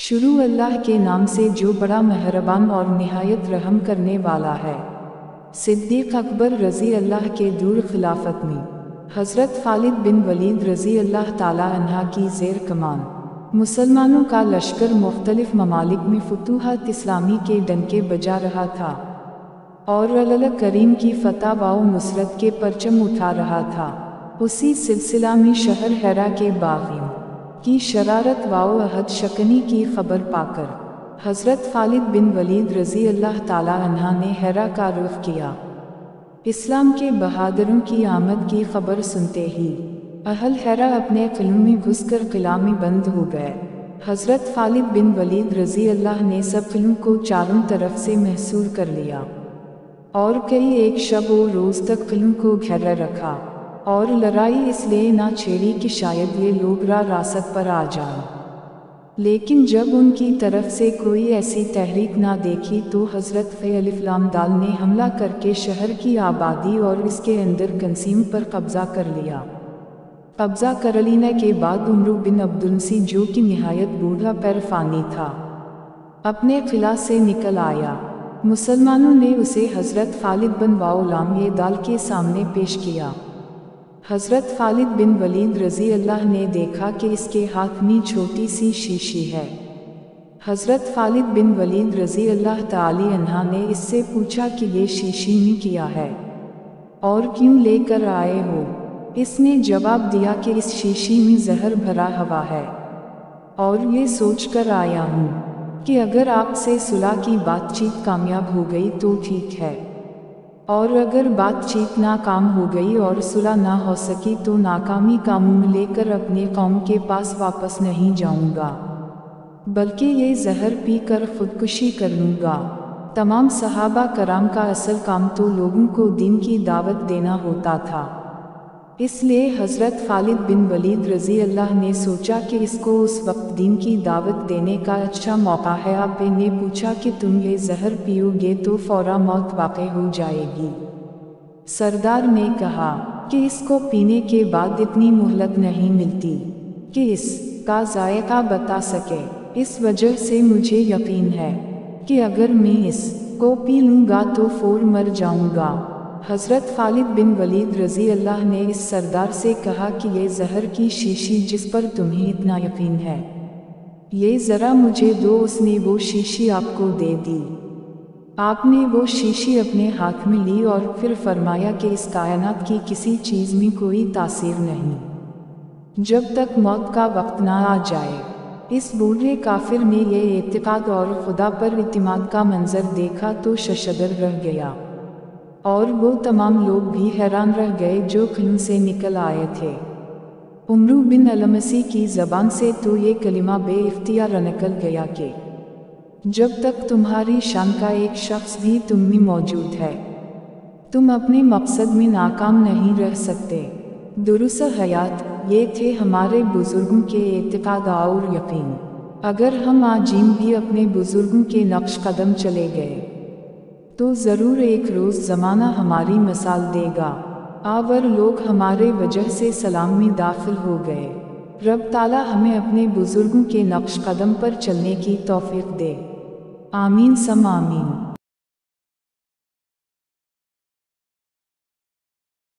شروع اللہ کے نام سے جو بڑا مہربان اور نہایت رحم کرنے والا ہے۔ صدیق اکبر رضی اللہ کے دور خلافت میں حضرت خالد بن ولید رضی اللہ تعالی عنہ کی زیر کمان مسلمانوں کا لشکر مختلف ممالک میں فتوحات اسلامی کے ڈنکے بجا رہا تھا اور اللہ کریم کی فتح و نصرت کے پرچم اٹھا رہا تھا۔ اسی سلسلہ میں شہر حرا کے باغیوں کی شرارت و عہد شکنی کی خبر پا کر حضرت خالد بن ولید رضی اللہ تعالی عنہ نے حرا کا رخ کیا۔ اسلام کے بہادروں کی آمد کی خبر سنتے ہی اہل حرا اپنے قلعوں میں گھس کر قلعہ میں بند ہو گئے۔ حضرت خالد بن ولید رضی اللہ نے سب قلعوں کو چاروں طرف سے محصور کر لیا اور کئی ایک شب و روز تک قلعوں کو گھیرے رکھا اور لڑائی اس لیے نہ چھیڑی کہ شاید یہ لوگ راست پر آ جائیں۔ لیکن جب ان کی طرف سے کوئی ایسی تحریک نہ دیکھی تو حضرت الف لام دال نے حملہ کر کے شہر کی آبادی اور اس کے اندر کنسیم پر قبضہ کر لیا۔ قبضہ کر لینے کے بعد عمرو بن عبدالنسی جو کہ نہایت بوڑھا پیر فانی تھا اپنے قلعہ سے نکل آیا۔ مسلمانوں نے اسے حضرت خالد بن غلام دال کے سامنے پیش کیا۔ حضرت خالد بن ولید رضی اللہ نے دیکھا کہ اس کے ہاتھ میں چھوٹی سی شیشی ہے۔ حضرت خالد بن ولید رضی اللہ تعالی عنہ نے اس سے پوچھا کہ یہ شیشی میں کیا ہے اور کیوں لے کر آئے ہو؟ اس نے جواب دیا کہ اس شیشی میں زہر بھرا ہوا ہے اور یہ سوچ کر آیا ہوں کہ اگر آپ سے صلح کی بات چیت کامیاب ہو گئی تو ٹھیک ہے، اور اگر بات چیت ناکام ہو گئی اور صلح نہ ہو سکی تو ناکامی کا منہ لے کر اپنے قوم کے پاس واپس نہیں جاؤں گا، بلکہ یہ زہر پی کر خودکشی کر لوں گا۔ تمام صحابہ کرام کا اصل کام تو لوگوں کو دین کی دعوت دینا ہوتا تھا، اس لیے حضرت خالد بن ولید رضی اللہ نے سوچا کہ اس کو اس وقت دین کی دعوت دینے کا اچھا موقع ہے۔ آپ نے پوچھا کہ تم یہ زہر پیو گے تو فوراً موت واقع ہو جائے گی۔ سردار نے کہا کہ اس کو پینے کے بعد اتنی مہلت نہیں ملتی کہ اس کا ذائقہ بتا سکے، اس وجہ سے مجھے یقین ہے کہ اگر میں اس کو پی لوں گا تو فور مر جاؤں گا۔ حضرت خالد بن ولید رضی اللہ نے اس سردار سے کہا کہ یہ زہر کی شیشی جس پر تمہیں اتنا یقین ہے یہ ذرا مجھے دو۔ اس نے وہ شیشی آپ کو دے دی۔ آپ نے وہ شیشی اپنے ہاتھ میں لی اور پھر فرمایا کہ اس کائنات کی کسی چیز میں کوئی تاثیر نہیں جب تک موت کا وقت نہ آ جائے۔ اس بوڑھے کافر نے یہ اعتقاد اور خدا پر اعتماد کا منظر دیکھا تو ششدر رہ گیا، اور وہ تمام لوگ بھی حیران رہ گئے جو قلعوں سے نکل آئے تھے۔ عمرو بن علمسی کی زبان سے تو یہ کلمہ بے اختیار نکل گیا کہ جب تک تمہاری شان کا ایک شخص بھی تم میں موجود ہے تم اپنے مقصد میں ناکام نہیں رہ سکتے۔ دروس حیات یہ تھے ہمارے بزرگوں کے اعتقاد اور یقین۔ اگر ہم آجین بھی اپنے بزرگوں کے نقش قدم چلے گئے تو ضرور ایک روز زمانہ ہماری مثال دے گا۔ آور لوگ ہمارے وجہ سے سلام میں داخل ہو گئے۔ رب تعالی ہمیں اپنے بزرگوں کے نقش قدم پر چلنے کی توفیق دے۔ آمین سم آمین۔